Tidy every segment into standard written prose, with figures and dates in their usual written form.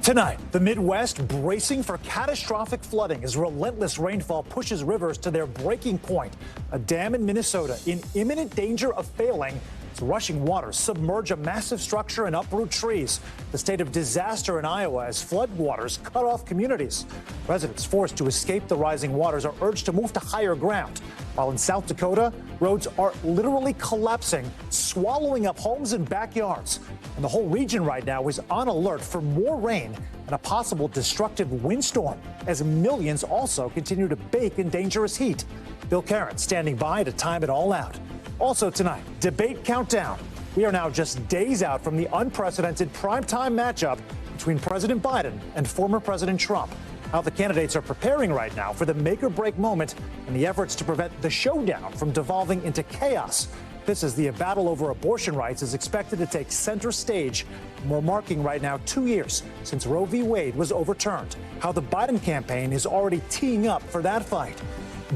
Tonight, the Midwest bracing for catastrophic flooding as relentless rainfall pushes rivers to their breaking point. A dam in Minnesota in imminent danger of failing as rushing waters submerge a massive structure and uproot trees. The state of disaster in Iowa as floodwaters cut off communities. Residents forced to escape the rising waters are urged to move to higher ground. While in South Dakota, roads are literally collapsing, swallowing up homes and backyards. And the whole region right now is on alert for more rain and a possible destructive windstorm as millions also continue to bake in dangerous heat. Bill Karen standing by to time it all out. Also tonight, debate countdown. We are now just days out from the unprecedented primetime matchup between President Biden and former President Trump. How the candidates are preparing right now for the make-or-break moment and the efforts to prevent the showdown from devolving into chaos. This is the battle over abortion rights is expected to take center stage. We're marking right now 2 years since Roe v. Wade was overturned. How the Biden campaign is already teeing up for that fight.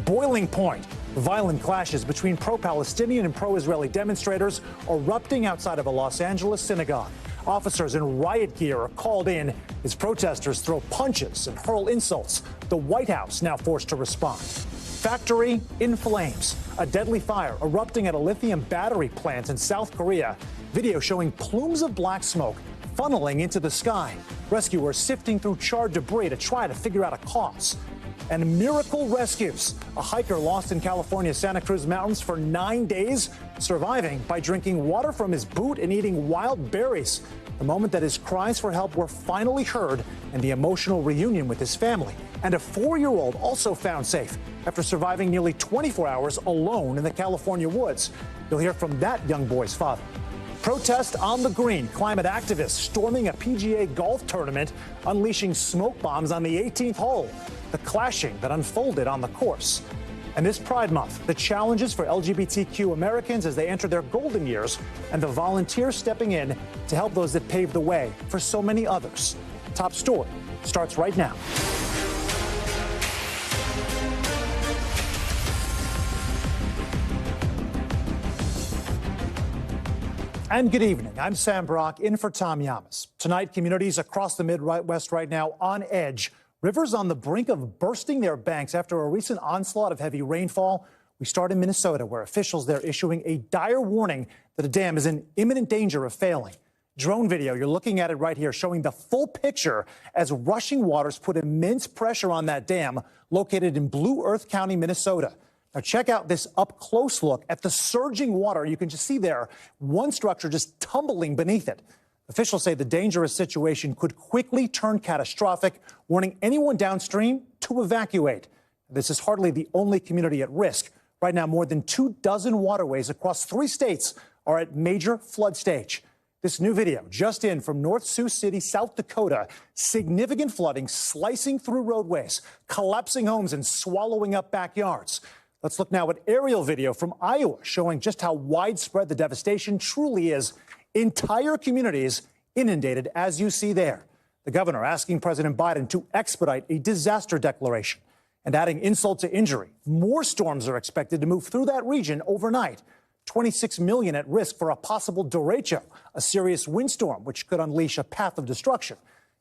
Boiling point. Violent clashes between pro-Palestinian and pro-Israeli demonstrators erupting outside of a Los Angeles synagogue. Officers in riot gear are called in as protesters throw punches and hurl insults. The White House now forced to respond. Factory in flames. A deadly fire erupting at a lithium battery plant in South Korea. Video showing plumes of black smoke funneling into the sky. Rescuers sifting through charred debris to try to figure out a cause. And miracle rescues. A hiker lost in California's Santa Cruz Mountains for 9 days, surviving by drinking water from his boot and eating wild berries. The moment that his cries for help were finally heard and the emotional reunion with his family. And a 4-year-old also found safe after surviving nearly 24 hours alone in the California woods. You'll hear from that young boy's father. Protest on the green. Climate activists storming a PGA golf tournament, unleashing smoke bombs on the 18th hole. The clashing that unfolded on the course. And this Pride Month, the challenges for LGBTQ Americans as they enter their golden years, and the volunteers stepping in to help those that paved the way for so many others. Top story starts right now. And good evening. I'm Sam Brock, in for Tom Llamas. Tonight, communities across the Midwest right now on edge. Rivers on the brink of bursting their banks after a recent onslaught of heavy rainfall. We start in Minnesota, where officials there issuing a dire warning that a dam is in imminent danger of failing. Drone video, you're looking at it right here, showing the full picture as rushing waters put immense pressure on that dam located in Blue Earth County, Minnesota. Now check out this up-close look at the surging water. You can just see there one structure just tumbling beneath it. Officials say the dangerous situation could quickly turn catastrophic, warning anyone downstream to evacuate. This is hardly the only community at risk. Right now, more than 24 waterways across 3 states are at major flood stage. This new video just in from North Sioux City, South Dakota. Significant flooding slicing through roadways, collapsing homes and swallowing up backyards. Let's look now at aerial video from Iowa showing just how widespread the devastation truly is. Entire communities inundated, as you see there. The governor asking President Biden to expedite a disaster declaration. And adding insult to injury, more storms are expected to move through that region overnight. 26 million at risk for a possible derecho, a serious windstorm which could unleash a path of destruction.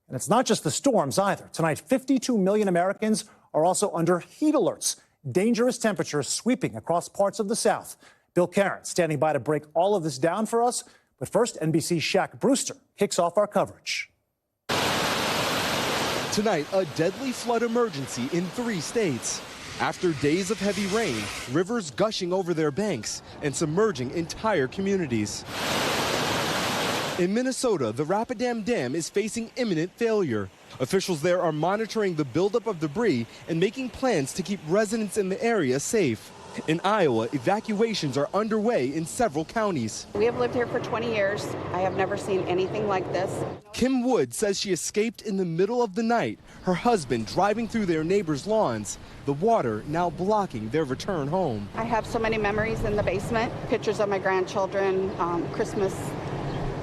And it's not just the storms either. Tonight, 52 million Americans are also under heat alerts. Dangerous temperatures sweeping across parts of the South. Bill Karen standing by to break all of this down for us. But first, NBC's Shaq Brewster kicks off our coverage. Tonight, a deadly flood emergency in 3 states. After days of heavy rain, rivers gushing over their banks and submerging entire communities. In Minnesota, the Rapidan Dam is facing imminent failure. Officials there are monitoring the buildup of debris and making plans to keep residents in the area safe. In Iowa, evacuations are underway in several counties. We have lived here for 20 years. I have never seen anything like this. Kim Wood says she escaped in the middle of the night, her husband driving through their neighbors' lawns, the water now blocking their return home. I have so many memories in the basement, pictures of my grandchildren, Christmas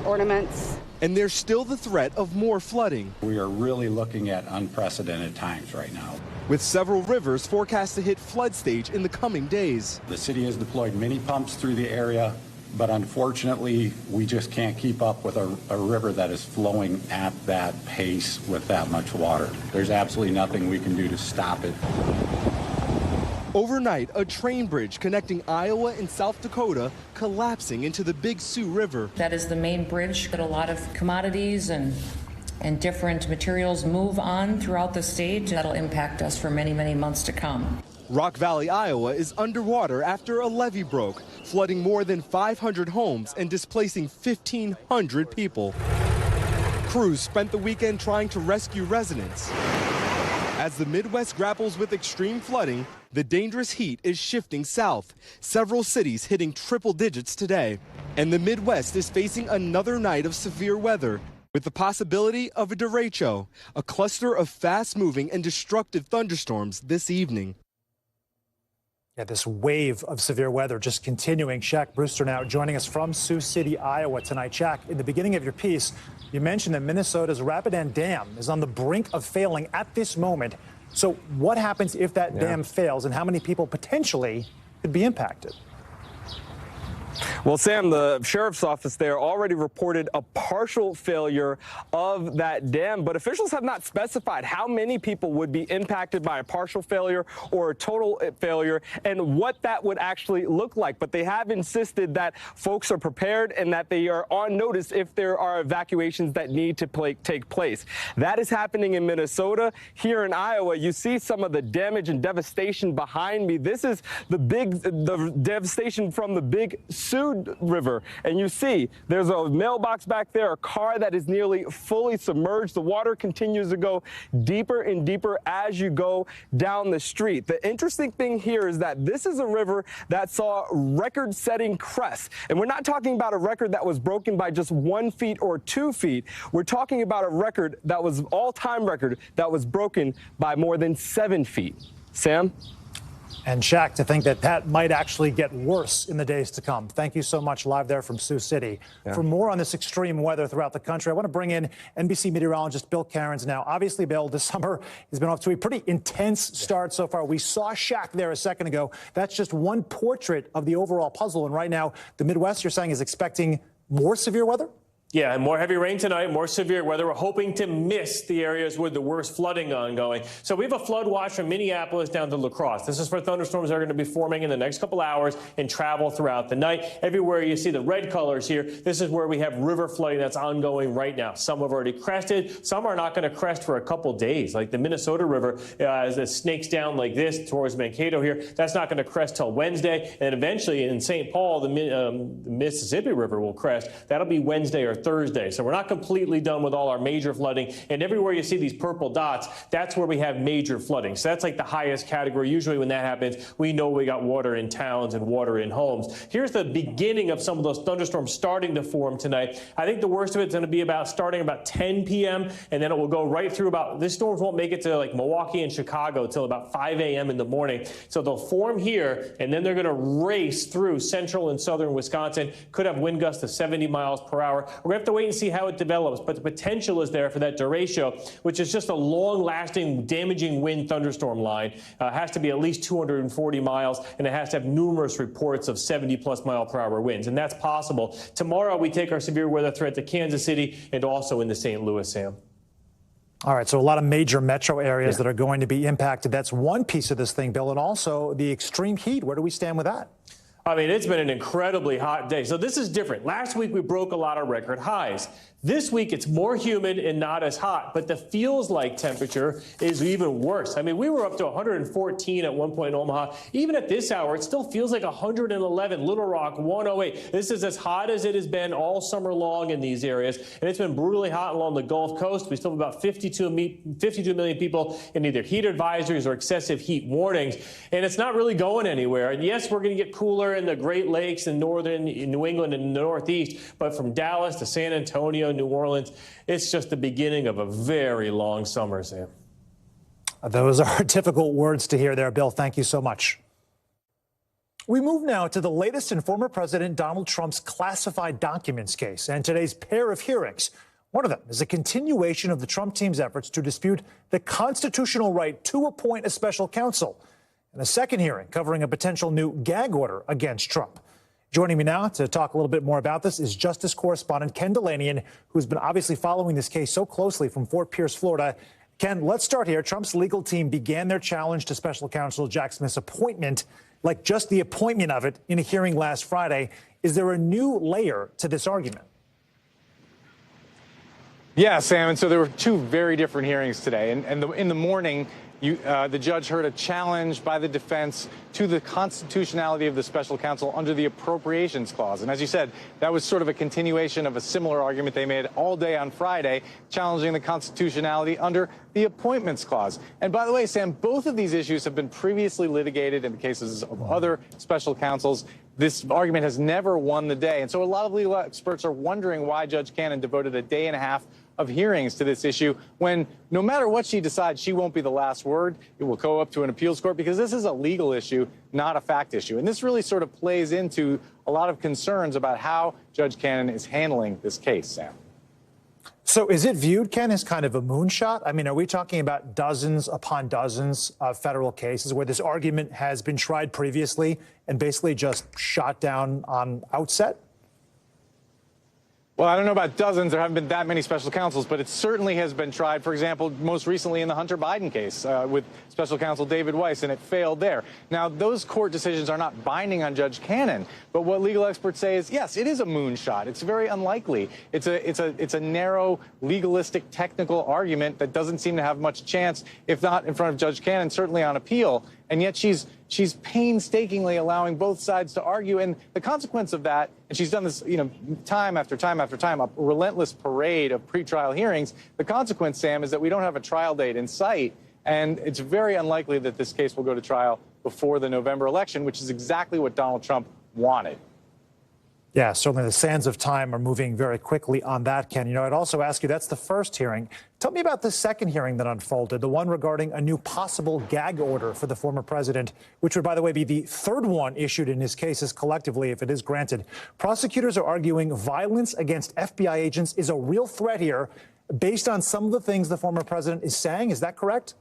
ornaments. And there's still the threat of more flooding. We are really looking at unprecedented times right now. With several rivers forecast to hit flood stage in the coming days. The city has deployed mini pumps through the area. but unfortunately, we just can't keep up with a river that is flowing at that pace with that much water. There's absolutely nothing we can do to stop it. Overnight, a train bridge connecting Iowa and South Dakota collapsing into the Big Sioux River. That is the main bridge that a lot of commodities and different materials move on throughout the state. That'll impact us for many, many months to come. Rock Valley, Iowa is underwater after a levee broke, flooding more than 500 homes and displacing 1,500 people. Crews spent the weekend trying to rescue residents. As the Midwest grapples with extreme flooding, the dangerous heat is shifting south, several cities hitting triple digits today. And the Midwest is facing another night of severe weather, with the possibility of a derecho, a cluster of fast-moving and destructive thunderstorms this evening. Yeah, this wave of severe weather just continuing. Shaq Brewster now joining us from Sioux City, Iowa tonight. Shaq, in the beginning of your piece, you mentioned that Minnesota's Rapidan Dam is on the brink of failing at this moment. So what happens if that dam fails, and how many people potentially could be impacted? Well, Sam, the sheriff's office there already reported a partial failure of that dam, but officials have not specified how many people would be impacted by a partial failure or a total failure and what that would actually look like. But they have insisted that folks are prepared and that they are on notice if there are evacuations that need to take place. That is happening in Minnesota. Here in Iowa, you see some of the damage and devastation behind me. This is the devastation from the Big Sioux River, and you see there's a mailbox back there, a car that is nearly fully submerged. The water continues to go deeper and deeper as you go down the street. The interesting thing here is that this is a river that saw record-setting crests, and we're not talking about a record that was broken by just 1 feet or 2 feet. We're talking about a record that was all-time record that was broken by more than 7 feet. Sam? And Shaq, to think that that might actually get worse in the days to come. Thank you so much, live there from Sioux City. Yeah. For more on this extreme weather throughout the country, I want to bring in NBC meteorologist Bill Cairns now. Obviously, Bill, this summer has been off to a pretty intense start so far. We saw Shaq there a second ago. That's just one portrait of the overall puzzle. And right now, the Midwest, you're saying, is expecting more severe weather? Yeah, more heavy rain tonight, more severe weather. We're hoping to miss the areas with the worst flooding ongoing. So we have a flood watch from Minneapolis down to La Crosse. This is for thunderstorms that are going to be forming in the next couple hours and travel throughout the night. Everywhere you see the red colors here, this is where we have river flooding that's ongoing right now. Some have already crested. Some are not going to crest for a couple days. Like the Minnesota River, as it snakes down like this towards Mankato here, that's not going to crest till Wednesday. And eventually in St. Paul, the Mississippi River will crest. That'll be Wednesday or Thursday. So we're not completely done with all our major flooding. And everywhere you see these purple dots, that's where we have major flooding. So that's like the highest category. Usually when that happens, we know we got water in towns and water in homes. Here's the beginning of some of those thunderstorms starting to form tonight. I think the worst of it's going to be starting about 10 p.m. and then it will go right through these storms won't make it to like Milwaukee and Chicago till about 5 a.m. in the morning. So they'll form here and then they're going to race through central and southern Wisconsin. Could have wind gusts to 70 miles per hour. We're going to have to wait and see how it develops, but the potential is there for that derecho, which is just a long-lasting, damaging wind thunderstorm line. Has to be at least 240 miles, and it has to have numerous reports of 70-plus mile-per-hour winds, and that's possible. Tomorrow, we take our severe weather threat to Kansas City and also into St. Louis, Sam. All right, so a lot of major metro areas that are going to be impacted. That's one piece of this thing, Bill, and also the extreme heat. Where do we stand with that? I mean, it's been an incredibly hot day. So this is different. Last week, we broke a lot of record highs. This week, it's more humid and not as hot, but the feels-like temperature is even worse. I mean, we were up to 114 at one point in Omaha. Even at this hour, it still feels like 111. Little Rock, 108. This is as hot as it has been all summer long in these areas, and it's been brutally hot along the Gulf Coast. We still have about 52 million people in either heat advisories or excessive heat warnings, and it's not really going anywhere. And yes, we're going to get cooler in the Great Lakes and northern New England and the Northeast, but from Dallas to San Antonio, New Orleans, it's just the beginning of a very long summer, Sam. Those are difficult words to hear there, Bill. Thank you so much. We move now to the latest in former President Donald Trump's classified documents case and today's pair of hearings. One of them is a continuation of the Trump team's efforts to dispute the constitutional right to appoint a special counsel, and a second hearing covering a potential new gag order against Trump. Joining me now to talk a little bit more about this is Justice correspondent Ken Delanian, who's been obviously following this case so closely from Fort Pierce, Florida. Ken, let's start here. Trump's legal team began their challenge to special counsel Jack Smith's appointment, like just the appointment of it, in a hearing last Friday. Is there a new layer to this argument? Yeah, Sam, and so there were two very different hearings today. And in the morning, the judge heard a challenge by the defense to the constitutionality of the special counsel under the appropriations clause. And as you said, that was sort of a continuation of a similar argument they made all day on Friday, challenging the constitutionality under the appointments clause. And by the way, Sam, both of these issues have been previously litigated in the cases of other special counsels. This argument has never won the day. And so a lot of legal experts are wondering why Judge Cannon devoted a day and a half of hearings to this issue when no matter what she decides, she won't be the last word. It will go up to an appeals court because this is a legal issue, not a fact issue. And this really sort of plays into a lot of concerns about how Judge Cannon is handling this case, Sam. So is it viewed, Ken, as kind of a moonshot? I mean, are we talking about dozens upon dozens of federal cases where this argument has been tried previously and basically just shot down on outset? Well, I don't know about dozens. There haven't been that many special counsels, but it certainly has been tried. For example, most recently in the Hunter Biden case with special counsel David Weiss, and it failed there. Now, those court decisions are not binding on Judge Cannon, but what legal experts say is, yes, it is a moonshot. It's very unlikely. It's a narrow, legalistic, technical argument that doesn't seem to have much chance, if not in front of Judge Cannon, certainly on appeal. And yet she's painstakingly allowing both sides to argue. And the consequence of that, and she's done this, time after time after time, a relentless parade of pretrial hearings. The consequence, Sam, is that we don't have a trial date in sight. And it's very unlikely that this case will go to trial before the November election, which is exactly what Donald Trump wanted. Yeah, certainly the sands of time are moving very quickly on that, Ken. I'd also ask you, that's the first hearing. Tell me about the second hearing that unfolded, the one regarding a new possible gag order for the former president, which would, by the way, be the third one issued in his cases collectively if it is granted. Prosecutors are arguing violence against FBI agents is a real threat here based on some of the things the former president is saying. Is that correct?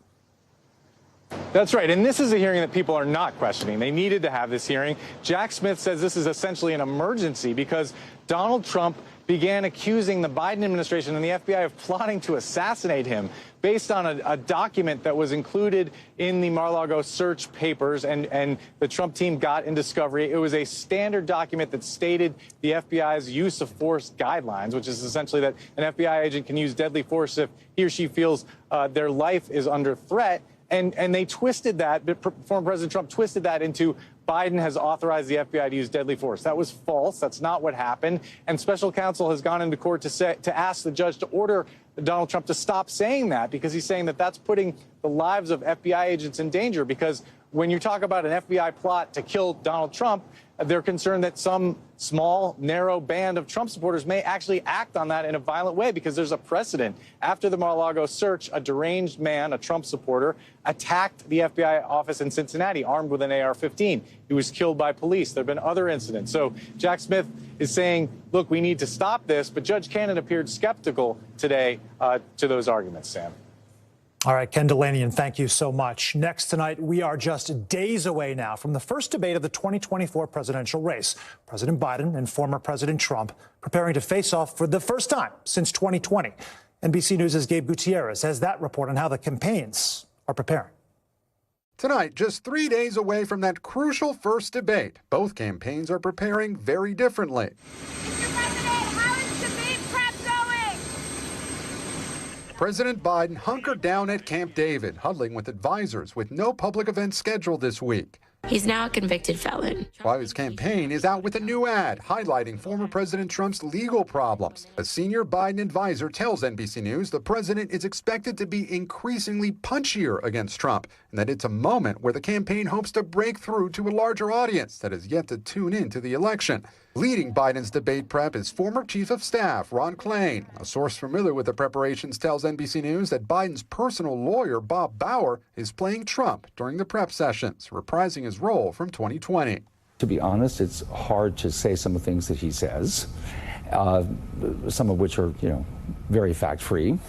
That's right. And this is a hearing that people are not questioning. They needed to have this hearing. Jack Smith says this is essentially an emergency because Donald Trump began accusing the Biden administration and the FBI of plotting to assassinate him based on a document that was included in the Mar-a-Lago search papers and the Trump team got in discovery. It was a standard document that stated the FBI's use of force guidelines, which is essentially that an FBI agent can use deadly force if he or she feels their life is under threat. And they twisted that, former President Trump twisted that into Biden has authorized the FBI to use deadly force. That was false. That's not what happened. And special counsel has gone into court to ask the judge to order Donald Trump to stop saying that because he's saying that that's putting the lives of FBI agents in danger. Because when you talk about an FBI plot to kill Donald Trump, they're concerned that some small, narrow band of Trump supporters may actually act on that in a violent way because there's a precedent. After the Mar-a-Lago search, a deranged man, a Trump supporter, attacked the FBI office in Cincinnati armed with an AR-15. He was killed by police. There have been other incidents. So Jack Smith is saying, look, we need to stop this. But Judge Cannon appeared skeptical today to those arguments, Sam. All right, Ken Delanian, thank you so much. Next tonight, we are just days away now from the first debate of the 2024 presidential race. President Biden and former President Trump preparing to face off for the first time since 2020. NBC News' Gabe Gutierrez has that report on how the campaigns are preparing. Tonight, just 3 days away from that crucial first debate, both campaigns are preparing very differently. President Biden hunkered down at Camp David, huddling with advisors with no public events scheduled this week. He's now a convicted felon. While his campaign is out with a new ad highlighting former President Trump's legal problems. A senior Biden advisor tells NBC News the president is expected to be increasingly punchier against Trump, and that it's a moment where the campaign hopes to break through to a larger audience that has yet to tune in to the election. Leading Biden's debate prep is former Chief of Staff Ron Klain. A source familiar with the preparations tells NBC News that Biden's personal lawyer, Bob Bauer, is playing Trump during the prep sessions, reprising his role from 2020. To be honest, it's hard to say some of the things that he says, some of which are, very fact-free.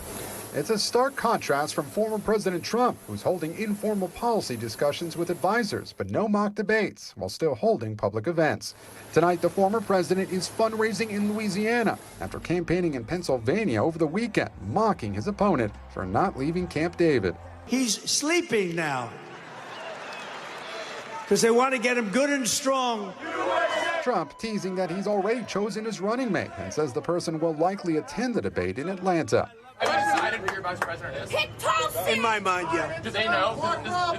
It's a stark contrast from former President Trump, who's holding informal policy discussions with advisors, but no mock debates, while still holding public events. Tonight, the former president is fundraising in Louisiana after campaigning in Pennsylvania over the weekend, mocking his opponent for not leaving Camp David. He's sleeping now because they want to get him good and strong. Trump teasing that he's already chosen his running mate and says the person will likely attend the debate in Atlanta. Have you decided who your vice president is? In my mind, yeah. Do they know?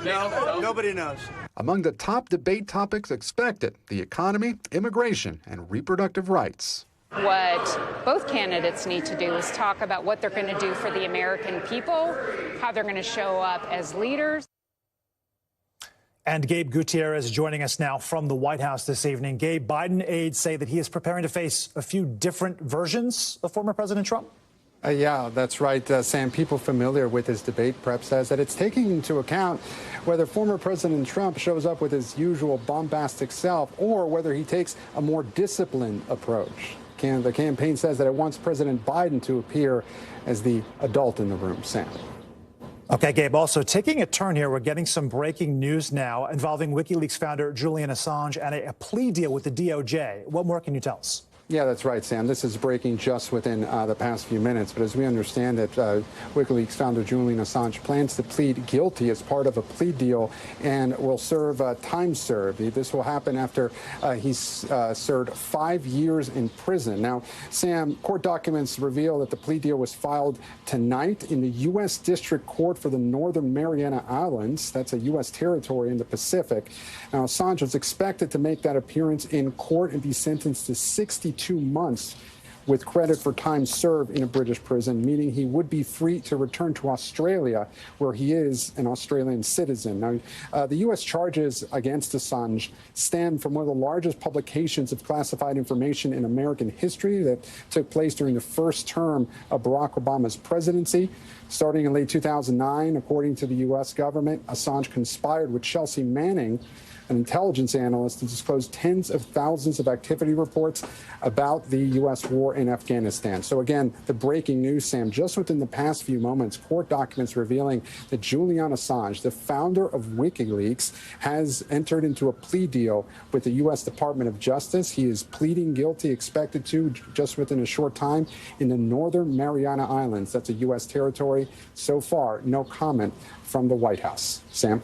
No, nobody knows. Among the top debate topics expected, the economy, immigration, and reproductive rights. What both candidates need to do is talk about what they're going to do for the American people, how they're going to show up as leaders. And Gabe Gutierrez joining us now from the White House this evening. Gabe, Biden aides say that he is preparing to face a few different versions of former President Trump. Yeah, that's right, Sam. People familiar with his debate prep says that it's taking into account whether former President Trump shows up with his usual bombastic self or whether he takes a more disciplined approach. The campaign says that it wants President Biden to appear as the adult in the room, Sam. Okay, Gabe, also taking a turn here, we're getting some breaking news now involving WikiLeaks founder Julian Assange and a plea deal with the DOJ. What more can you tell us? Yeah, that's right, Sam. This is breaking just within the past few minutes. But as we understand it, WikiLeaks founder Julian Assange plans to plead guilty as part of a plea deal and will serve time served. This will happen after he's served 5 years in prison. Now, Sam, court documents reveal that the plea deal was filed tonight in the U.S. District Court for the Northern Mariana Islands. That's a U.S. territory in the Pacific. Now, Assange was expected to make that appearance in court and be sentenced to 62 months with credit for time served in a British prison, meaning he would be free to return to Australia, where he is an Australian citizen. Now, the U.S. charges against Assange stem from one of the largest publications of classified information in American history that took place during the first term of Barack Obama's presidency. Starting in late 2009, according to the U.S. government, Assange conspired with Chelsea Manning, an intelligence analyst, to disclose tens of thousands of activity reports about the U.S. war in Afghanistan. So again, the breaking news, Sam, just within the past few moments, court documents revealing that Julian Assange, the founder of WikiLeaks, has entered into a plea deal with the U.S. Department of Justice. He is pleading guilty, expected to just within a short time, in the Northern Mariana Islands. That's a U.S. territory. So far, no comment from the White House. Sam?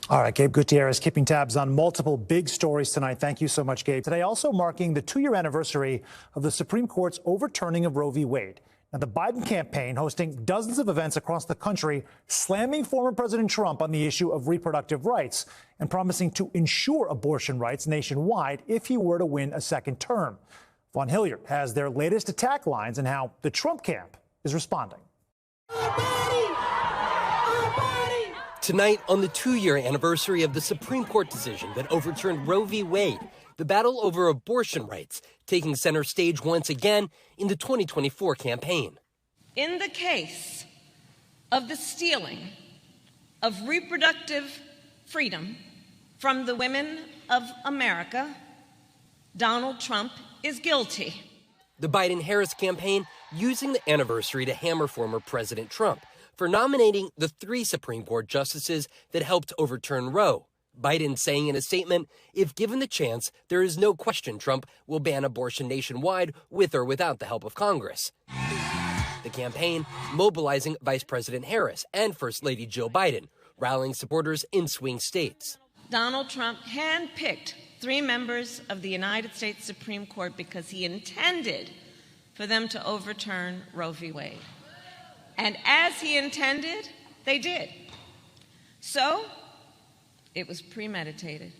All right, Gabe Gutierrez keeping tabs on multiple big stories tonight. Thank you so much, Gabe. Today also marking the 2-year anniversary of the Supreme Court's overturning of Roe v. Wade. Now, the Biden campaign hosting dozens of events across the country, slamming former President Trump on the issue of reproductive rights and promising to ensure abortion rights nationwide if he were to win a second term. Vaughn Hilliard has their latest attack lines and how the Trump camp is responding. Tonight, on the 2-year anniversary of the Supreme Court decision that overturned Roe v. Wade, the battle over abortion rights taking center stage once again in the 2024 campaign. In the case of the stealing of reproductive freedom from the women of America, Donald Trump is guilty. The Biden-Harris campaign using the anniversary to hammer former President Trump for nominating the 3 Supreme Court justices that helped overturn Roe. Biden saying in a statement, if given the chance, there is no question Trump will ban abortion nationwide with or without the help of Congress. The campaign mobilizing Vice President Harris and First Lady Jill Biden, rallying supporters in swing states. Donald Trump handpicked 3 members of the United States Supreme Court because he intended for them to overturn Roe v. Wade. And as he intended, they did. So, it was premeditated.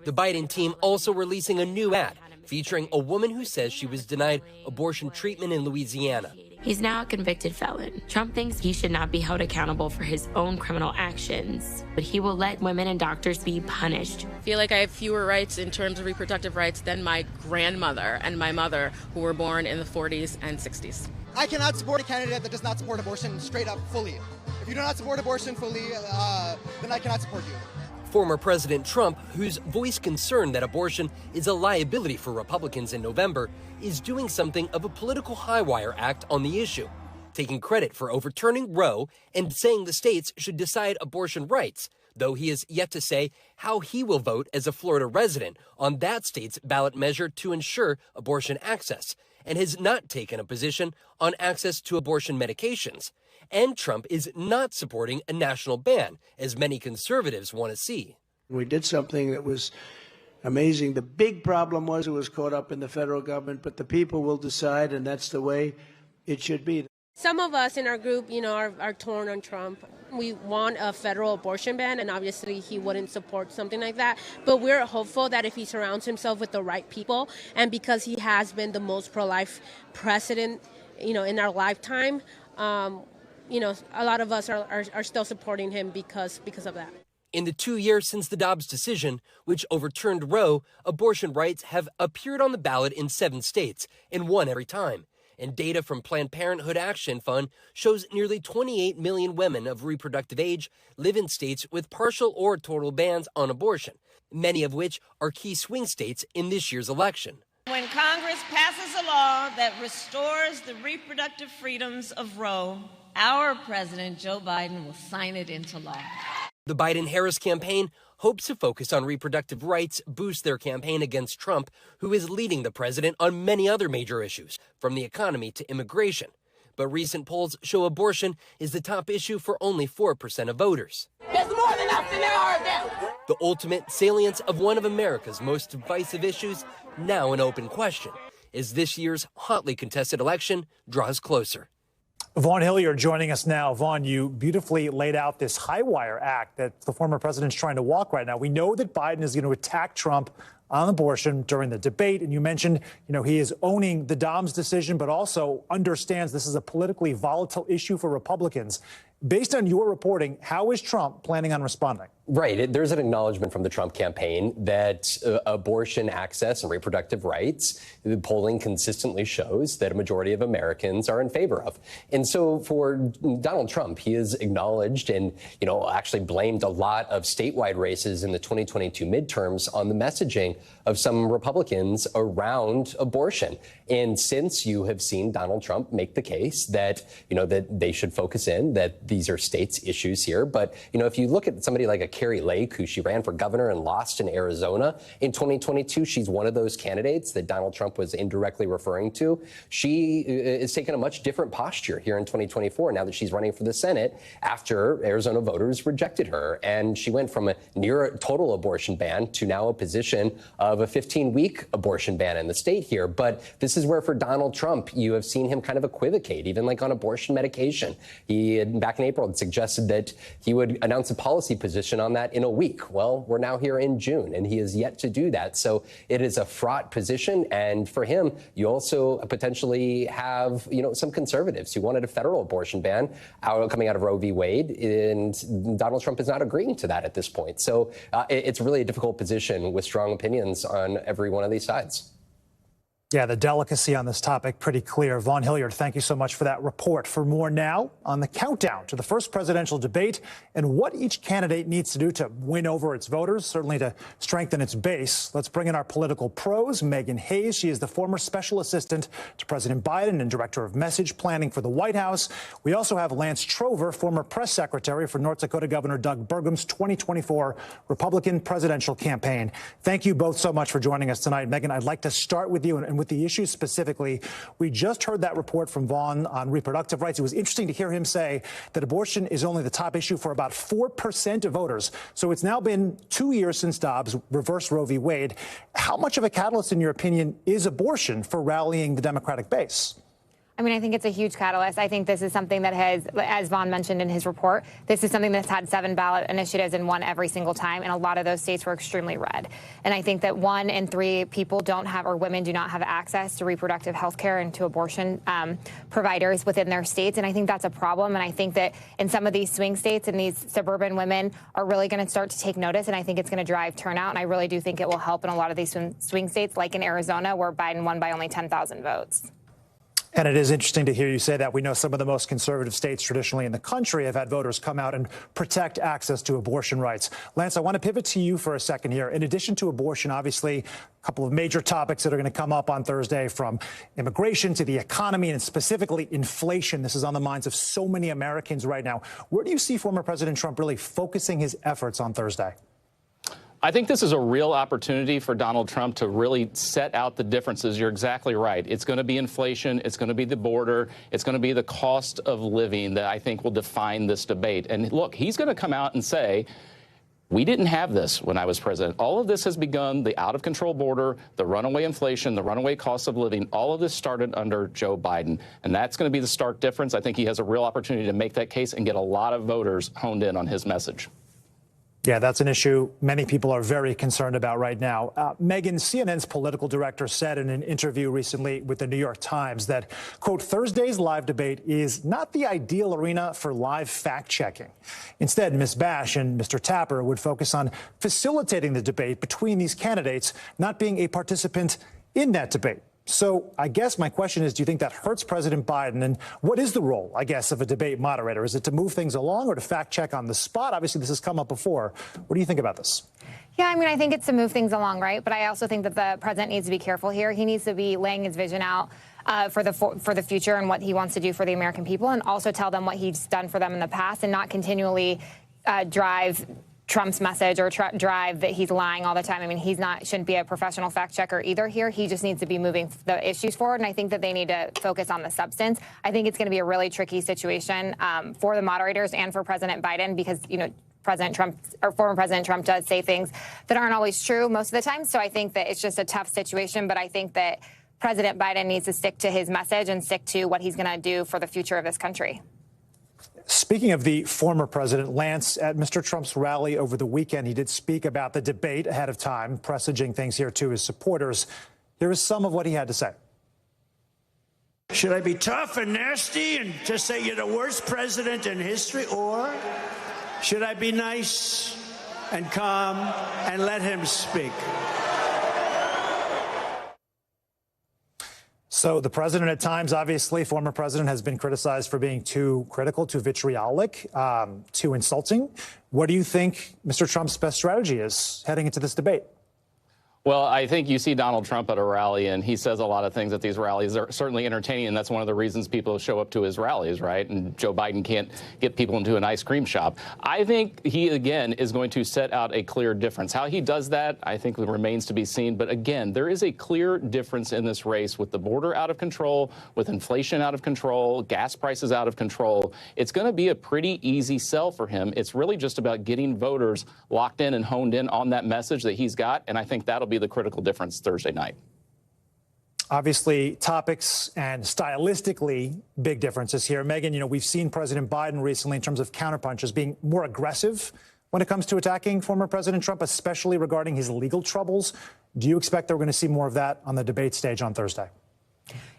The Biden team also releasing a new ad featuring a woman who says she was denied abortion treatment in Louisiana. He's now a convicted felon. Trump thinks he should not be held accountable for his own criminal actions, but he will let women and doctors be punished. I feel like I have fewer rights in terms of reproductive rights than my grandmother and my mother, who were born in the 40s and 60s. I cannot support a candidate that does not support abortion straight up fully. If you do not support abortion fully, then I cannot support you. Former President Trump, whose voiced concern that abortion is a liability for Republicans in November, is doing something of a political high-wire act on the issue. taking credit for overturning Roe and saying the states should decide abortion rights, though he is yet to say how he will vote as a Florida resident on that state's ballot measure to ensure abortion access, and has not taken a position on access to abortion medications. And Trump is not supporting a national ban, as many conservatives want to see. We did something that was amazing. The big problem was it was caught up in the federal government, but the people will decide, and that's the way it should be. Some of us in our group, are torn on Trump. We want a federal abortion ban, and obviously he wouldn't support something like that. But we're hopeful that if he surrounds himself with the right people, and because he has been the most pro-life president, in our lifetime, a lot of us are still supporting him because of that. In the 2 years since the Dobbs decision, which overturned Roe, abortion rights have appeared on the ballot in 7 states and won every time. And data from Planned Parenthood Action Fund shows nearly 28 million women of reproductive age live in states with partial or total bans on abortion, many of which are key swing states in this year's election. When Congress passes a law that restores the reproductive freedoms of Roe, our President Joe Biden will sign it into law. The Biden-Harris campaign hopes to focus on reproductive rights, boost their campaign against Trump, who is leading the president on many other major issues, from the economy to immigration. But recent polls show abortion is the top issue for only 4% of voters. There's more than us than there are of them. The ultimate salience of one of America's most divisive issues, now an open question, as this year's hotly contested election draws closer. Vaughn Hilliard joining us now. Vaughn, you beautifully laid out this high wire act that the former president's trying to walk right now. We know that Biden is going to attack Trump on abortion during the debate. And you mentioned, he is owning the Dobbs decision, but also understands this is a politically volatile issue for Republicans. Based on your reporting, how is Trump planning on responding? Right. There's an acknowledgement from the Trump campaign that abortion access and reproductive rights, the polling consistently shows that a majority of Americans are in favor of. And so for Donald Trump, he has acknowledged and, actually blamed a lot of statewide races in the 2022 midterms on the messaging of some Republicans around abortion. And since you have seen Donald Trump make the case that, that they should focus in, that these are states' issues here. But, if you look at somebody like a Carrie Lake, who she ran for governor and lost in Arizona in 2022, she's one of those candidates that Donald Trump was indirectly referring to. She is taking a much different posture here in 2024 now that she's running for the Senate after Arizona voters rejected her. And she went from a near total abortion ban to now a position of a 15-week abortion ban in the state here. But this is where for Donald Trump, you have seen him kind of equivocate, even like on abortion medication. He had, back in April, had suggested that he would announce a policy position on that in a week. Well, we're now here in June, and he is yet to do that. So it is a fraught position. And for him, you also potentially have, some conservatives who wanted a federal abortion ban coming out of Roe v. Wade. And Donald Trump is not agreeing to that at this point. So it's really a difficult position with strong opinions on every one of these sides. Yeah, the delicacy on this topic pretty clear. Vaughn Hilliard, thank you so much for that report. For more now on the countdown to the first presidential debate and what each candidate needs to do to win over its voters, certainly to strengthen its base, let's bring in our political pros, Megan Hayes. She is the former special assistant to President Biden and director of message planning for the White House. We also have Lance Trover, former press secretary for North Dakota Governor Doug Burgum's 2024 Republican presidential campaign. Thank you both so much for joining us tonight. Megan, I'd like to start with you and with the issue specifically. We just heard that report from Vaughn on reproductive rights. It was interesting to hear him say that abortion is only the top issue for about 4% of voters. So it's now been 2 years since Dobbs reversed Roe v. Wade. How much of a catalyst, in your opinion, is abortion for rallying the Democratic base? I think it's a huge catalyst. I think this is something that has, as Vaughn mentioned in his report, this is something that's had 7 ballot initiatives and won every single time. And a lot of those states were extremely red. And I think that 1 in 3 people don't have, or women do not have access to reproductive health care and to abortion providers within their states. And I think that's a problem. And I think that in some of these swing states and these suburban women are really going to start to take notice. And I think it's going to drive turnout. And I really do think it will help in a lot of these swing states, like in Arizona, where Biden won by only 10,000 votes. And it is interesting to hear you say that. We know some of the most conservative states traditionally in the country have had voters come out and protect access to abortion rights. Lance, I want to pivot to you for a second here. In addition to abortion, obviously, a couple of major topics that are going to come up on Thursday, from immigration to the economy and specifically inflation. This is on the minds of so many Americans right now. Where do you see former President Trump really focusing his efforts on Thursday? I think this is a real opportunity for Donald Trump to really set out the differences. You're exactly right. It's going to be inflation. It's going to be the border. It's going to be the cost of living that I think will define this debate. And look, he's going to come out and say, we didn't have this when I was president. All of this has begun, the out-of-control border, the runaway inflation, the runaway cost of living. All of this started under Joe Biden. And that's going to be the stark difference. I think he has a real opportunity to make that case and get a lot of voters honed in on his message. Yeah, that's an issue many people are very concerned about right now. Megyn, CNN's political director, said in an interview recently with the New York Times that, quote, Thursday's live debate is not the ideal arena for live fact-checking. Instead, Ms. Bash and Mr. Tapper would focus on facilitating the debate between these candidates, not being a participant in that debate. So I guess my question is, do you think that hurts President Biden? And what is the role, I guess, of a debate moderator? Is it to move things along or to fact check on the spot? Obviously, this has come up before. What do you think about this? Yeah, I mean, I think it's to move things along, right? But I also think that the president needs to be careful here. He needs to be laying his vision out for the future and what he wants to do for the American people, and also tell them what he's done for them in the past, and not continually drive Trump's message or drive that he's lying all the time. I mean, shouldn't be a professional fact checker either here. He just needs to be moving the issues forward, and I think that they need to focus on the substance. I think it's going to be a really tricky situation for the moderators and for President Biden, because, you know, President Trump or former President Trump does say things that aren't always true most of the time. So I think that it's just a tough situation, but I think that President Biden needs to stick to his message and stick to what he's going to do for the future of this country. Speaking of the former president, Lance, at Mr. Trump's rally over the weekend, he did speak about the debate ahead of time, presaging things here to his supporters. Here is some of what he had to say. Should I be tough and nasty and just say you're the worst president in history? Or should I be nice and calm and let him speak? So the president at times, obviously, former president, has been criticized for being too critical, too vitriolic, too insulting. What do you think Mr. Trump's best strategy is heading into this debate? Well, I think you see Donald Trump at a rally, and he says a lot of things at these rallies. Are certainly entertaining, and that's one of the reasons people show up to his rallies, right? And Joe Biden can't get people into an ice cream shop. I think he, again, is going to set out a clear difference. How he does that, I think, remains to be seen. But again, there is a clear difference in this race with the border out of control, with inflation out of control, gas prices out of control. It's going to be a pretty easy sell for him. It's really just about getting voters locked in and honed in on that message that he's got, and I think that'll be the critical difference Thursday night. Obviously, topics and stylistically big differences here. Megyn, you know, we've seen President Biden recently in terms of counterpunches being more aggressive when it comes to attacking former President Trump, especially regarding his legal troubles. Do you expect that we're going to see more of that on the debate stage on Thursday?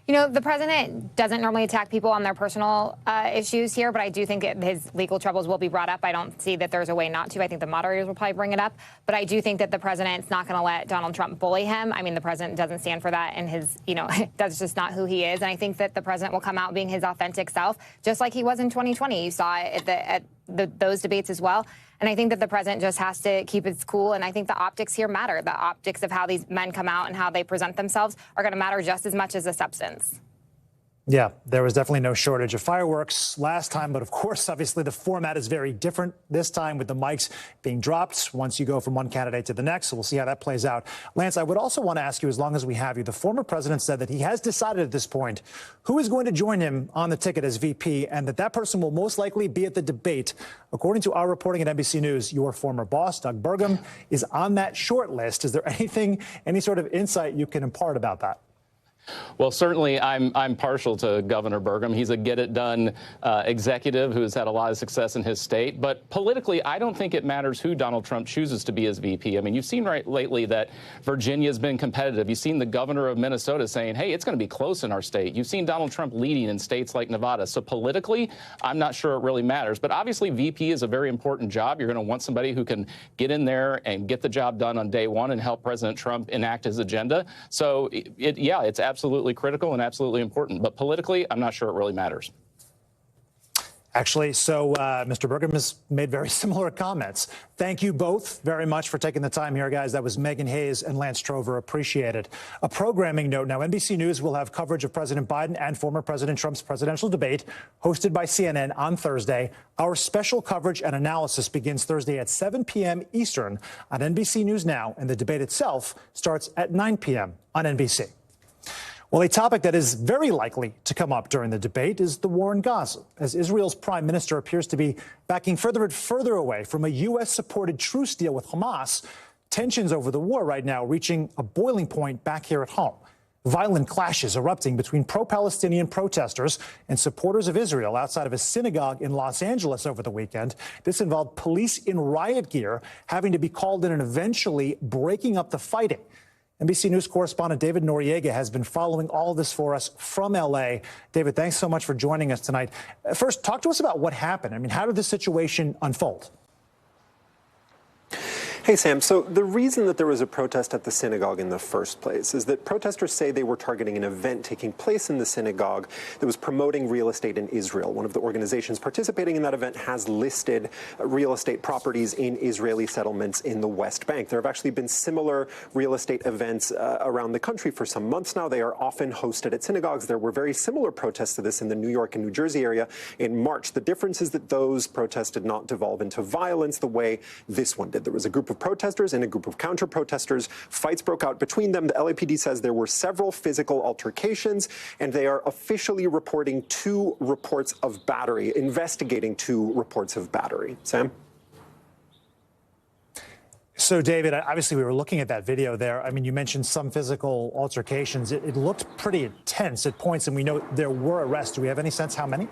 You know, the president doesn't normally attack people on their personal issues here, but I do think his legal troubles will be brought up. I don't see that there's a way not to. I think the moderators will probably bring it up. But I do think that the president's not going to let Donald Trump bully him. I mean, the president doesn't stand for that, and that's just not who he is. And I think that the president will come out being his authentic self, just like he was in 2020. You saw it at those debates as well. And I think that the president just has to keep his cool. And I think the optics here matter. The optics of how these men come out and how they present themselves are going to matter just as much as the substance. Yeah, there was definitely no shortage of fireworks last time. But of course, obviously, the format is very different this time, with the mics being dropped once you go from one candidate to the next. So we'll see how that plays out. Lance, I would also want to ask you, as long as we have you, the former president said that he has decided at this point who is going to join him on the ticket as VP, and that person will most likely be at the debate. According to our reporting at NBC News, your former boss, Doug Burgum, is on that short list. Is there any sort of insight you can impart about that? Well, certainly I'm partial to Governor Burgum. He's a get-it-done executive who has had a lot of success in his state. But politically, I don't think it matters who Donald Trump chooses to be as VP. I mean, you've seen lately that Virginia's been competitive. You've seen the governor of Minnesota saying, hey, it's going to be close in our state. You've seen Donald Trump leading in states like Nevada. So politically, I'm not sure it really matters. But obviously, VP is a very important job. You're going to want somebody who can get in there and get the job done on day one and help President Trump enact his agenda. So, yeah, it's absolutely absolutely critical and absolutely important. But politically, I'm not sure it really matters. Actually, so Mr. Burgum has made very similar comments. Thank you both very much for taking the time here, guys. That was Megan Hayes and Lance Trover. Appreciate it. A programming note now. NBC News will have coverage of President Biden and former President Trump's presidential debate hosted by CNN on Thursday. Our special coverage and analysis begins Thursday at 7 p.m. Eastern on NBC News Now, and the debate itself starts at 9 p.m. on NBC. Well, a topic that is very likely to come up during the debate is the war in Gaza, as Israel's prime minister appears to be backing further and further away from a U.S.-supported truce deal with Hamas. Tensions over the war right now reaching a boiling point back here at home. Violent clashes erupting between pro-Palestinian protesters and supporters of Israel outside of a synagogue in Los Angeles over the weekend. This involved police in riot gear having to be called in and eventually breaking up the fighting. NBC News correspondent David Noriega has been following all of this for us from L.A. David, thanks so much for joining us tonight. First, talk to us about what happened. I mean, how did this situation unfold? Hey, Sam. So the reason that there was a protest at the synagogue in the first place is that protesters say they were targeting an event taking place in the synagogue that was promoting real estate in Israel. One of the organizations participating in that event has listed real estate properties in Israeli settlements in the West Bank. There have actually been similar real estate events around the country for some months now. They are often hosted at synagogues. There were very similar protests to this in the New York and New Jersey area in March. The difference is that those protests did not devolve into violence the way this one did. There was a group of protesters and a group of counter-protesters. Fights broke out between them. The LAPD says there were several physical altercations, and they are officially reporting 2 reports of battery, investigating 2 reports of battery. Sam? So, David, obviously we were looking at that video there. I mean, you mentioned some physical altercations. It looked pretty intense at points, and we know there were arrests. Do we have any sense how many?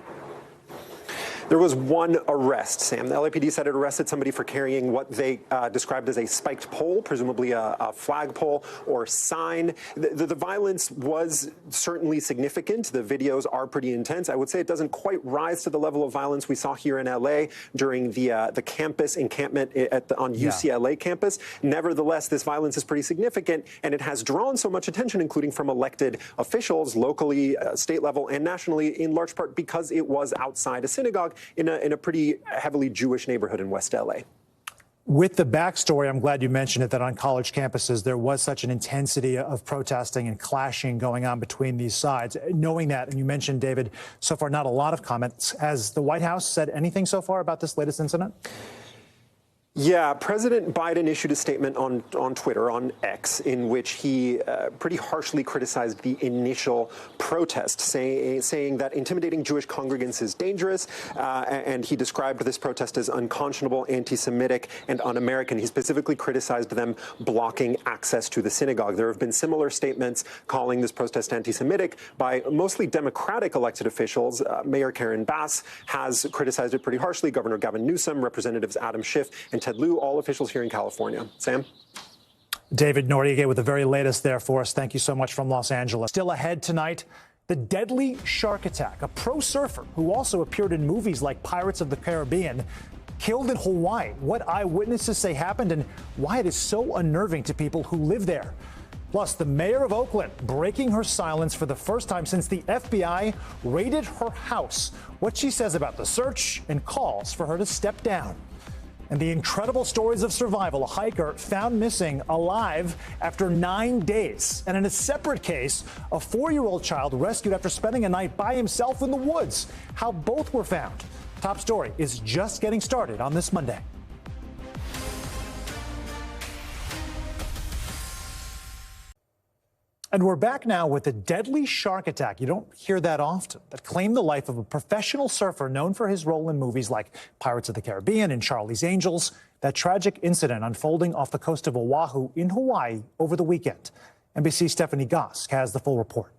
There was 1 arrest, Sam. The LAPD said it arrested somebody for carrying what they described as a spiked pole, presumably a flagpole or sign. The violence was certainly significant. The videos are pretty intense. I would say it doesn't quite rise to the level of violence we saw here in L.A. during the campus encampment on UCLA campus. Nevertheless, this violence is pretty significant, and it has drawn so much attention, including from elected officials locally, state level, and nationally, in large part because it was outside a synagogue in a pretty heavily Jewish neighborhood in West LA. With the backstory, I'm glad you mentioned it, that on college campuses there was such an intensity of protesting and clashing going on between these sides. Knowing that, and you mentioned, David, so far not a lot of comments. Has the White House said anything so far about this latest incident? Yeah, President Biden issued a statement on Twitter, on X, in which he pretty harshly criticized the initial protest, saying that intimidating Jewish congregants is dangerous, and he described this protest as unconscionable, anti-Semitic, and un-American. He specifically criticized them blocking access to the synagogue. There have been similar statements calling this protest anti-Semitic by mostly Democratic elected officials. Mayor Karen Bass has criticized it pretty harshly. Governor Gavin Newsom, Representatives Adam Schiff and Ted Lieu, all officials here in California. Sam? David Noriega with the very latest there for us. Thank you so much from Los Angeles. Still ahead tonight, the deadly shark attack. A pro surfer who also appeared in movies like Pirates of the Caribbean killed in Hawaii. What eyewitnesses say happened and why it is so unnerving to people who live there. Plus, the mayor of Oakland breaking her silence for the first time since the FBI raided her house. What she says about the search and calls for her to step down. And the incredible stories of survival. A hiker found missing alive after 9 days. And in a separate case, a 4-year-old child rescued after spending a night by himself in the woods. How both were found. Top story is just getting started on this Monday. And we're back now with a deadly shark attack. You don't hear that often. That claimed the life of a professional surfer known for his role in movies like Pirates of the Caribbean and Charlie's Angels. That tragic incident unfolding off the coast of Oahu in Hawaii over the weekend. NBC's Stephanie Gosk has the full report.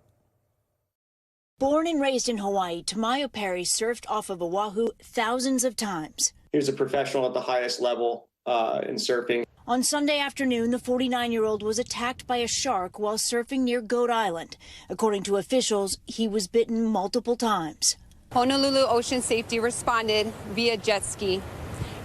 Born and raised in Hawaii, Tamayo Perry surfed off of Oahu thousands of times. He was a professional at the highest level in surfing. On Sunday afternoon, the 49-year-old was attacked by a shark while surfing near Goat Island. According to officials, he was bitten multiple times. Honolulu Ocean Safety responded via jet ski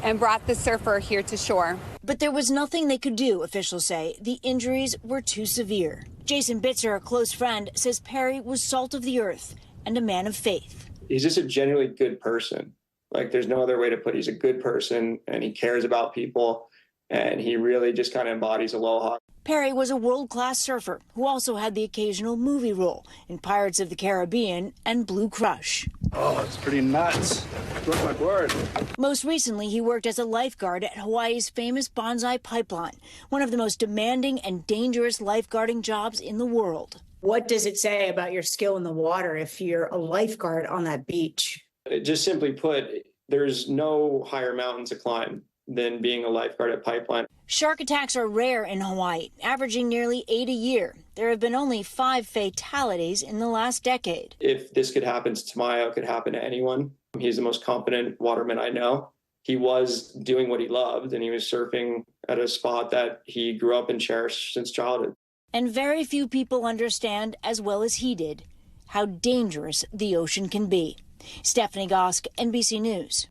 and brought the surfer here to shore. But there was nothing they could do, officials say. The injuries were too severe. Jason Bitzer, a close friend, says Perry was salt of the earth and a man of faith. He's just a genuinely good person. Like, there's no other way to put it. He's a good person, and he cares about people, and he really just kind of embodies aloha. Perry was a world-class surfer who also had the occasional movie role in Pirates of the Caribbean and Blue Crush. Oh, it's pretty nuts. Broke my board. Most recently, he worked as a lifeguard at Hawaii's famous Bonsai Pipeline, one of the most demanding and dangerous lifeguarding jobs in the world. What does it say about your skill in the water if you're a lifeguard on that beach? Just simply put, there's no higher mountain to climb than being a lifeguard at Pipeline. Shark attacks are rare in Hawaii, averaging nearly 8 a year. There have been only 5 fatalities in the last decade. If this could happen to Tamayo, it could happen to anyone. He's the most competent waterman I know. He was doing what he loved, and he was surfing at a spot that he grew up and cherished since childhood. And very few people understand, as well as he did, how dangerous the ocean can be. Stephanie Gosk, NBC News.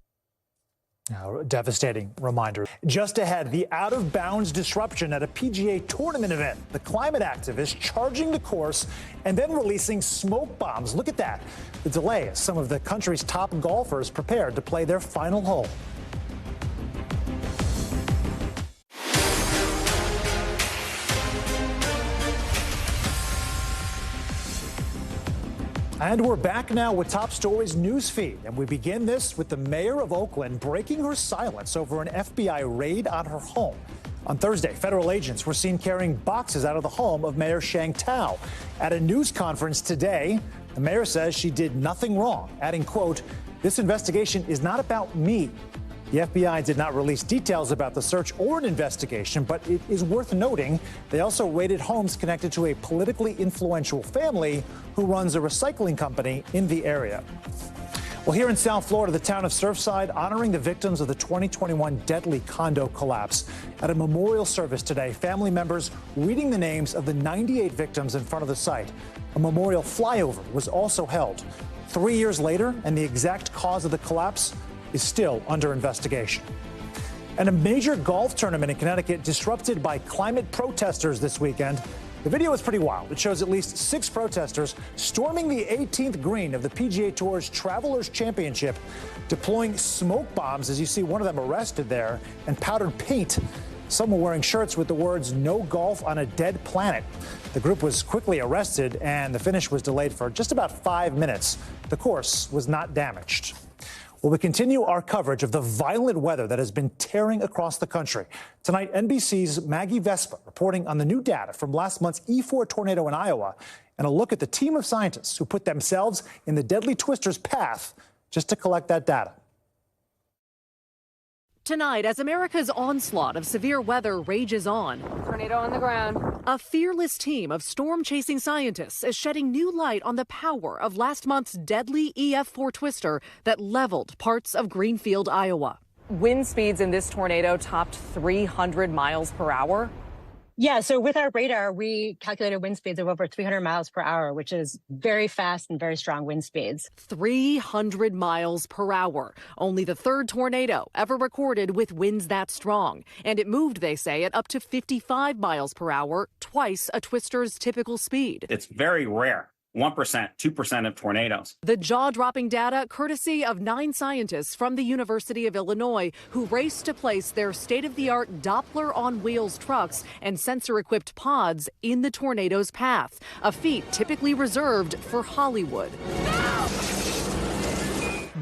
Now, a devastating reminder. Just ahead, the out-of-bounds disruption at a PGA tournament event. The climate activist charging the course and then releasing smoke bombs. Look at that. The delay as some of the country's top golfers prepared to play their final hole. And we're back now with Top Stories newsfeed. And we begin this with the mayor of Oakland breaking her silence over an FBI raid on her home. On Thursday, federal agents were seen carrying boxes out of the home of Mayor Shang Tao. At a news conference today, the mayor says she did nothing wrong, adding, quote, "This investigation is not about me." The FBI did not release details about the search or an investigation, but it is worth noting they also raided homes connected to a politically influential family who runs a recycling company in the area. Well, here in South Florida, the town of Surfside honoring the victims of the 2021 deadly condo collapse. At a memorial service today, family members reading the names of the 98 victims in front of the site. A memorial flyover was also held. 3 years later, and the exact cause of the collapse is still under investigation. And a major golf tournament in Connecticut disrupted by climate protesters this weekend. The video is pretty wild. It shows at least 6 protesters storming the 18th green of the PGA Tour's Travelers Championship, deploying smoke bombs, as you see one of them arrested there, and powdered paint. Some were wearing shirts with the words "No golf on a dead planet." The group was quickly arrested, and the finish was delayed for just about 5 minutes. The course was not damaged. Well, we continue our coverage of the violent weather that has been tearing across the country. Tonight, NBC's Maggie Vespa reporting on the new data from last month's E4 tornado in Iowa and a look at the team of scientists who put themselves in the deadly twister's path just to collect that data. Tonight, as America's onslaught of severe weather rages on, tornado on the ground, a fearless team of storm-chasing scientists is shedding new light on the power of last month's deadly EF4 twister that leveled parts of Greenfield, Iowa. Wind speeds in this tornado topped 300 miles per hour. Yeah, so with our radar, we calculated wind speeds of over 300 miles per hour, which is very fast and very strong wind speeds. 300 miles per hour. Only the third tornado ever recorded with winds that strong. And it moved, they say, at up to 55 miles per hour, twice a twister's typical speed. It's very rare. 1%, 2% of tornadoes. The jaw-dropping data courtesy of 9 scientists from the University of Illinois who raced to place their state-of-the-art Doppler-on-wheels trucks and sensor-equipped pods in the tornado's path, a feat typically reserved for Hollywood. No!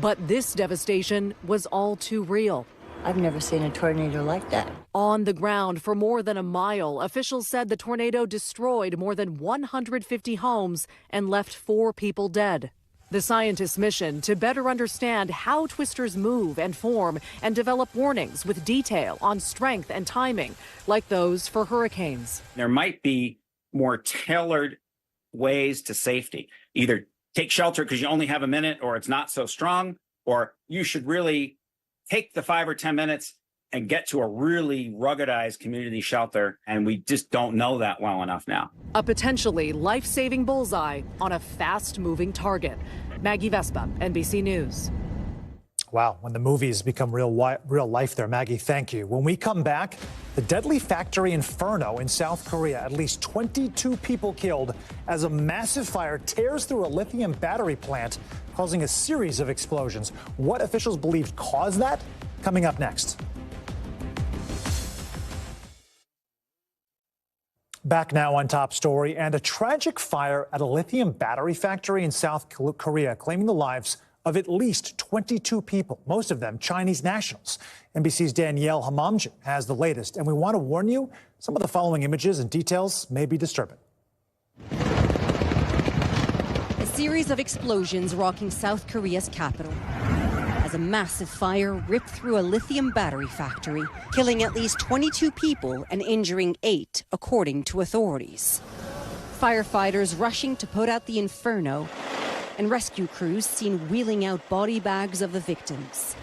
But this devastation was all too real. I've never seen a tornado like that. On the ground for more than a mile, officials said the tornado destroyed more than 150 homes and left 4 people dead. The scientists' mission to better understand how twisters move and form and develop warnings with detail on strength and timing, like those for hurricanes. There might be more tailored ways to safety. Either take shelter because you only have a minute or it's not so strong, or you should really take the 5 or 10 minutes and get to a really ruggedized community shelter, and we just don't know that well enough now. A potentially life-saving bullseye on a fast-moving target. Maggie Vespa, NBC News. Wow, when the movies become real life there. Maggie, thank you. When we come back, the deadly factory inferno in South Korea, at least 22 people killed as a massive fire tears through a lithium battery plant, causing a series of explosions. What officials believe caused that? Coming up next. Back now on Top Story, and a tragic fire at a lithium battery factory in South Korea, claiming the lives of at least 22 people, most of them Chinese nationals. NBC's Danielle Hamamjin has the latest, and we want to warn you, some of the following images and details may be disturbing. A series of explosions rocking South Korea's capital as a massive fire ripped through a lithium battery factory, killing at least 22 people and injuring 8, according to authorities. Firefighters rushing to put out the inferno, and rescue crews seen wheeling out body bags of the victims.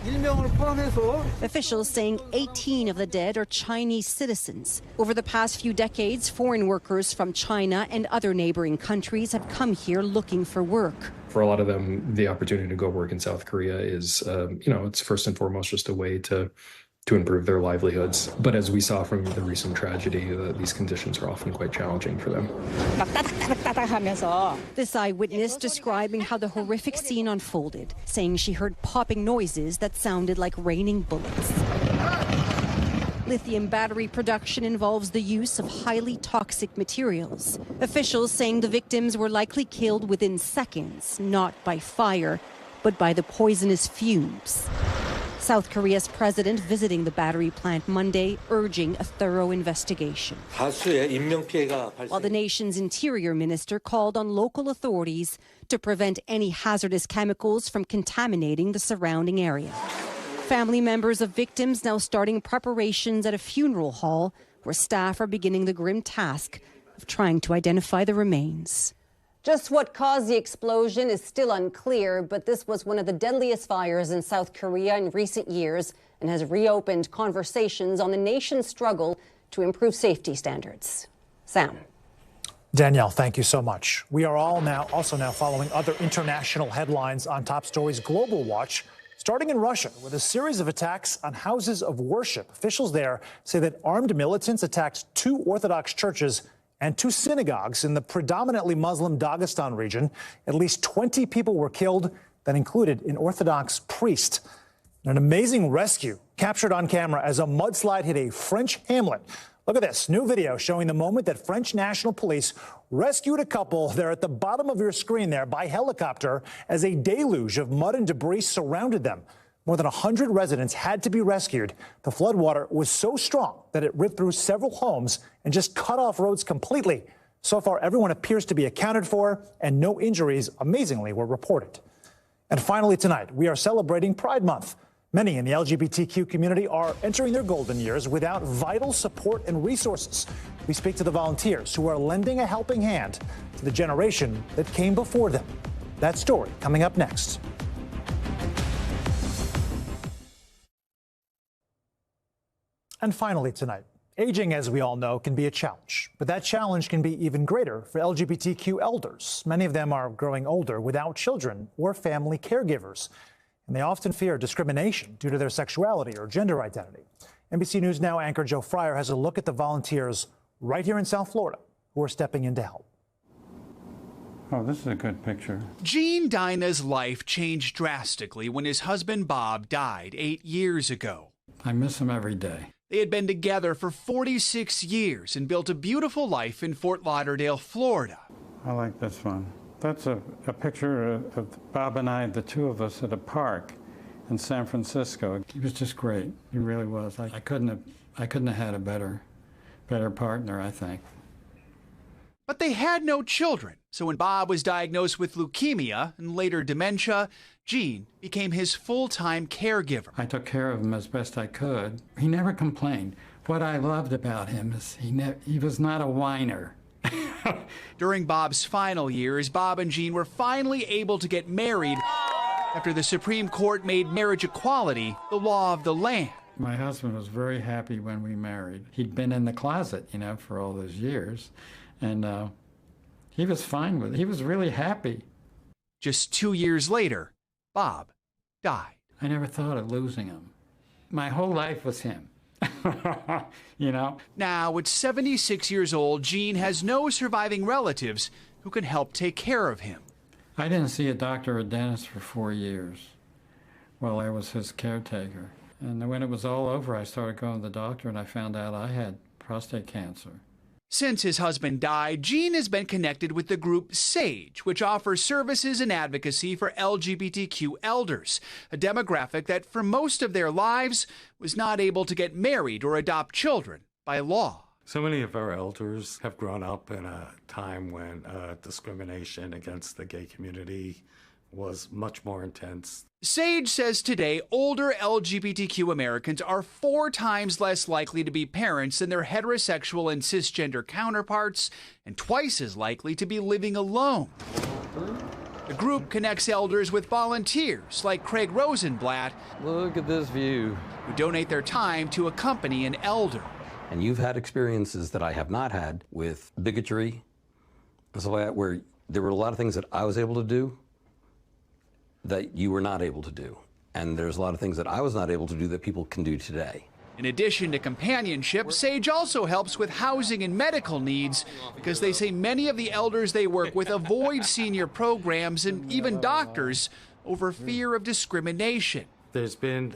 Officials saying 18 of the dead are Chinese citizens. Over the past few decades, foreign workers from China and other neighboring countries have come here looking for work. For a lot of them, the opportunity to go work in South Korea is, it's first and foremost just a way to improve their livelihoods. But as we saw from the recent tragedy, these conditions are often quite challenging for them. This eyewitness describing how the horrific scene unfolded, saying she heard popping noises that sounded like raining bullets. Lithium battery production involves the use of highly toxic materials. Officials saying the victims were likely killed within seconds, not by fire, but by the poisonous fumes. South Korea's president visiting the battery plant Monday, urging a thorough investigation. While the nation's interior minister called on local authorities to prevent any hazardous chemicals from contaminating the surrounding area. Family members of victims now starting preparations at a funeral hall where staff are beginning the grim task of trying to identify the remains. Just what caused the explosion is still unclear, but this was one of the deadliest fires in South Korea in recent years and has reopened conversations on the nation's struggle to improve safety standards. Sam. Danielle, thank you so much. We are all also now following other international headlines on Top Story's Global Watch, starting in Russia with a series of attacks on houses of worship. Officials there say that armed militants attacked 2 Orthodox churches and 2 synagogues in the predominantly Muslim Dagestan region. At least 20 people were killed. That included an Orthodox priest. An amazing rescue captured on camera as a mudslide hit a French hamlet. Look at this new video showing the moment that French National Police rescued a couple. They're at the bottom of your screen there by helicopter as a deluge of mud and debris surrounded them. More than 100 residents had to be rescued. The floodwater was so strong that it ripped through several homes and just cut off roads completely. So far, everyone appears to be accounted for, and no injuries, amazingly, were reported. And finally tonight, we are celebrating Pride Month. Many in the LGBTQ community are entering their golden years without vital support and resources. We speak to the volunteers who are lending a helping hand to the generation that came before them. That story coming up next. And finally tonight, aging, as we all know, can be a challenge. But that challenge can be even greater for LGBTQ elders. Many of them are growing older without children or family caregivers. And they often fear discrimination due to their sexuality or gender identity. NBC News Now anchor Joe Fryer has a look at the volunteers right here in South Florida who are stepping in to help. Oh, this is a good picture. Gene Dinah's life changed drastically when his husband Bob died 8 years ago. I miss him every day. They had been together for 46 years and built a beautiful life in Fort Lauderdale, Florida. I like this one. That's a picture of Bob and I, the two of us, at a park in San Francisco. He was just great. He really was. I couldn't have had a better partner, I think. But they had no children. So when Bob was diagnosed with leukemia and later dementia, Gene became his full-time caregiver. I took care of him as best I could. He never complained. What I loved about him is he was not a whiner. During Bob's final years, Bob and Gene were finally able to get married after the Supreme Court made marriage equality the law of the land. My husband was very happy when we married. He'd been in the closet, for all those years. And he was fine with it. He was really happy. Just 2 years later, Bob died. I never thought of losing him. My whole life was him. You know? Now, at 76 years old, Gene has no surviving relatives who can help take care of him. I didn't see a doctor or dentist for 4 years while I was his caretaker. And when it was all over, I started going to the doctor and I found out I had prostate cancer. Since his husband died, Gene has been connected with the group SAGE, which offers services and advocacy for LGBTQ elders, a demographic that for most of their lives was not able to get married or adopt children by law. So many of our elders have grown up in a time when discrimination against the gay community was much more intense. SAGE says today older LGBTQ Americans are 4 times less likely to be parents than their heterosexual and cisgender counterparts, and twice as likely to be living alone. The group connects elders with volunteers like Craig Rosenblatt. Look at this view. Who donate their time to accompany an elder. And you've had experiences that I have not had with bigotry, and stuff like that, where there were a lot of things that I was able to do that you were not able to do. And there's a lot of things that I was not able to do that people can do today. In addition to companionship, SAGE also helps with housing and medical needs because they say many of the elders they work with avoid senior programs and even doctors over fear of discrimination. There's been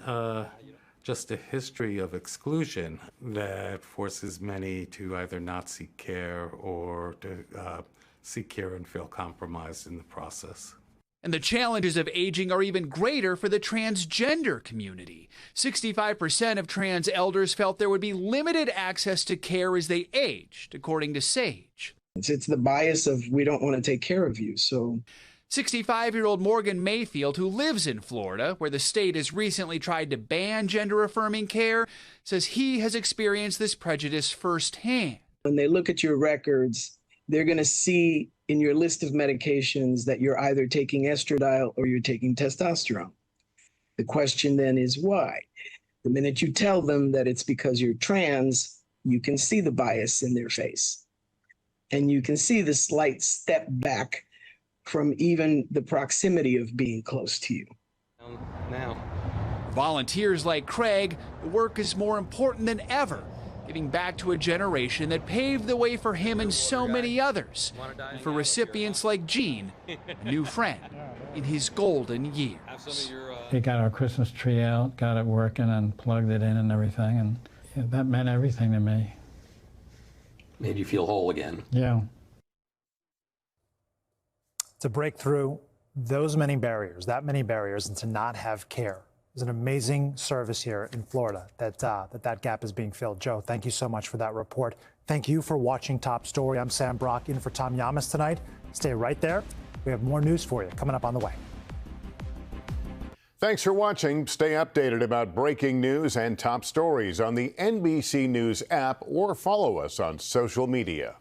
just a history of exclusion that forces many to either not seek care or to seek care and feel compromised in the process. And the challenges of aging are even greater for the transgender community. 65% of trans elders felt there would be limited access to care as they aged, according to SAGE. It's the bias of we don't want to take care of you, so. 65-year-old Morgan Mayfield, who lives in Florida, where the state has recently tried to ban gender-affirming care, says he has experienced this prejudice firsthand. When they look at your records, they're going to see in your list of medications that you're either taking estradiol or you're taking testosterone. The question then is why? The minute you tell them that it's because you're trans, you can see the bias in their face. And you can see the slight step back from even the proximity of being close to you. Now. Volunteers like Craig, the work is more important than ever, giving back to a generation that paved the way for him and so many others, and for recipients like Gene, a new friend in his golden years. We got our Christmas tree out, got it working and plugged it in and everything, and yeah, that meant everything to me. Made you feel whole again. Yeah. To break through those many barriers, that many barriers, and to not have care. It's an amazing service here in Florida that gap is being filled. Joe, thank you so much for that report. Thank you for watching Top Story. I'm Sam Brock in for Tom Llamas tonight. Stay right there. We have more news for you coming up on the way. Thanks for watching. Stay updated about breaking news and top stories on the NBC News app or follow us on social media.